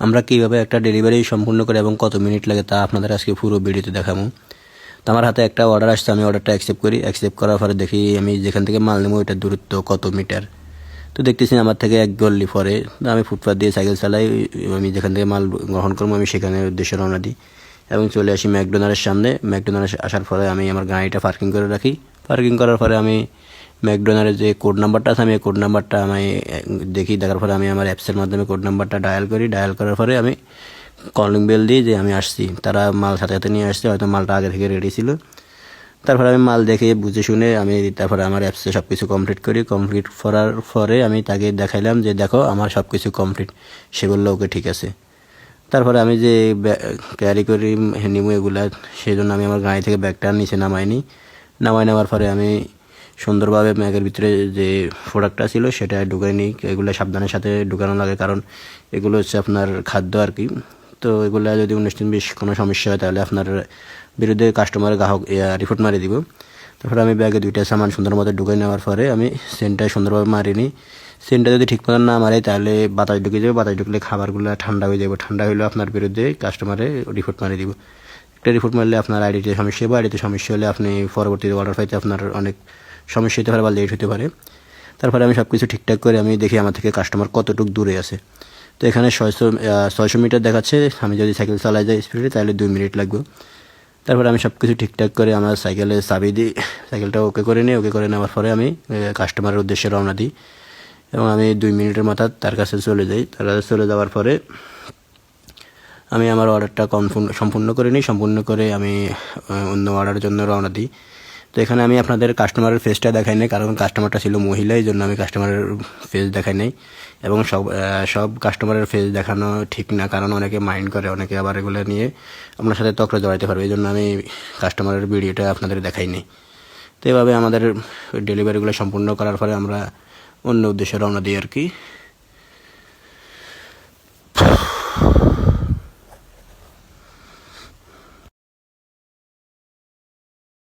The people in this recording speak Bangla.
আমরা কীভাবে একটা ডেলিভারি সম্পূর্ণ করে এবং কত মিনিট লাগে তা আপনাদের আজকে পুরো ভিডিওতে দেখাবো। তো আমার হাতে একটা অর্ডার আসছে, আমি অর্ডারটা অ্যাকসেপ্ট করি। অ্যাকসেপ্ট করার পরে দেখি আমি যেখান থেকে মাল নেবো ওইটার দূরত্ব কত মিটার। তো দেখতেছি আমার থেকে 1 গল্লি পরে। আমি ফুটপাথ দিয়ে সাইকেল চালাই, আমি যেখান থেকে মাল গ্রহণ করবো আমি সেখানে উদ্দেশ্যে রওনা দিই এবং চলে আসি ম্যাকডোনাল্ডের সামনে। ম্যাকডোনাল্ডে আসার পরে আমি আমার গাড়িটা পার্কিং করে রাখি। পার্কিং করার পরে আমি ম্যাকডোনাল্ডের যে কোড নাম্বারটা আছে আমি এই কোড নাম্বারটা আমি দেখি। দেখার পরে আমি আমার অ্যাপসের মাধ্যমে কোড নাম্বারটা ডায়াল করি। ডায়াল করার পরে আমি কলিং বেল দিই যে আমি আসছি। তারা মাল সাথে সাথে নিয়ে আসছে, হয়তো মালটা আগে থেকে রেডি ছিল। তারপরে আমি মাল দেখে বুঝে শুনে আমি তারপরে আমার অ্যাপসে সব কিছু কমপ্লিট করি। কমপ্লিট করার পরে আমি তাকে দেখাইলাম যে দেখো আমার সব কিছু কমপ্লিট। সে বললো ওকে ঠিক আছে। তারপরে আমি যে ক্যারি করি নিমু এগুলা, সেই জন্য আমি আমার গাড়ি থেকে ব্যাগটা নিচে নামাই নেওয়ার পরে আমি সুন্দরভাবে ব্যাগের ভিতরে যে প্রোডাক্টটা ছিল সেটা ঢুকাই নিই। এগুলো সাবধানের সাথে ঢুকানো লাগে, কারণ এগুলো হচ্ছে আপনার খাদ্য আর কি। তো এগুলো যদি 19-20 কোনো সমস্যা হয় তাহলে আপনার বিরুদ্ধে কাস্টমার গ্রাহক রিপোর্ট মারি দিব। তারপরে আমি ব্যাগে 2টা সামান সুন্দর মতো ঢুকে নেওয়ার পরে আমি সেন্টটা সুন্দরভাবে মারি নিই। সেন্টটা যদি ঠিক মতো না মারে তাহলে বাতাস ঢুকে যাবে। বাতাস ঢুকলে খাবারগুলো ঠান্ডা হয়ে যাবে। ঠান্ডা হলে আপনার বিরুদ্ধে কাস্টমারে রিপোর্ট মারি দিব। একটা রিপোর্ট মারলে আপনার আইডিতে সমস্যা হবে। আইডিতে সমস্যা হলে আপনি পরবর্তীতে অর্ডার পাইতে আপনার অনেক সমস্যা হতে পারে বা লেট হতে পারে। তারপরে আমি সব কিছু ঠিকঠাক করে আমি দেখি আমার থেকে কাস্টমার কতটুকু দূরে আছে। তো এখানে 600 মিটার দেখাচ্ছে। আমি যদি সাইকেল চালাই যাই স্পিডে তাহলে 2 মিনিট লাগবে। তারপরে আমি সব কিছু ঠিকঠাক করে আমার সাইকেলে চাবি দিই, সাইকেলটা ওকে করে নিই। ওকে করে নেওয়ার পরে আমি কাস্টমারের উদ্দেশ্যে রওনা দিই এবং আমি 2 মিনিটের মাথা তার কাছে চলে যাই। তার কাছে চলে যাওয়ার পরে আমি আমার অর্ডারটা সম্পূর্ণ করে নিই। সম্পূর্ণ করে আমি অন্য অর্ডারের জন্য রওনা দিই। তো এখানে আমি আপনাদের কাস্টমারের ফেসটা দেখাই নাই, কারণ কাস্টমারটা ছিল মহিলা, এই জন্য আমি কাস্টমারের ফেস দেখাই নাই। এবং সব কাস্টমারের ফেস দেখানো ঠিক না, কারণ অনেকে মাইন্ড করে, অনেকে আবার এগুলো নিয়ে আপনার সাথে তক্র জড়াইতে পারবে। এই জন্য আমি কাস্টমারের ভিডিওটা আপনাদের দেখাই নাই। তো এভাবে আমাদের ডেলিভারিগুলো সম্পূর্ণ করার পরে আমরা অন্য উদ্দেশ্যে রওনা দিই আর কি।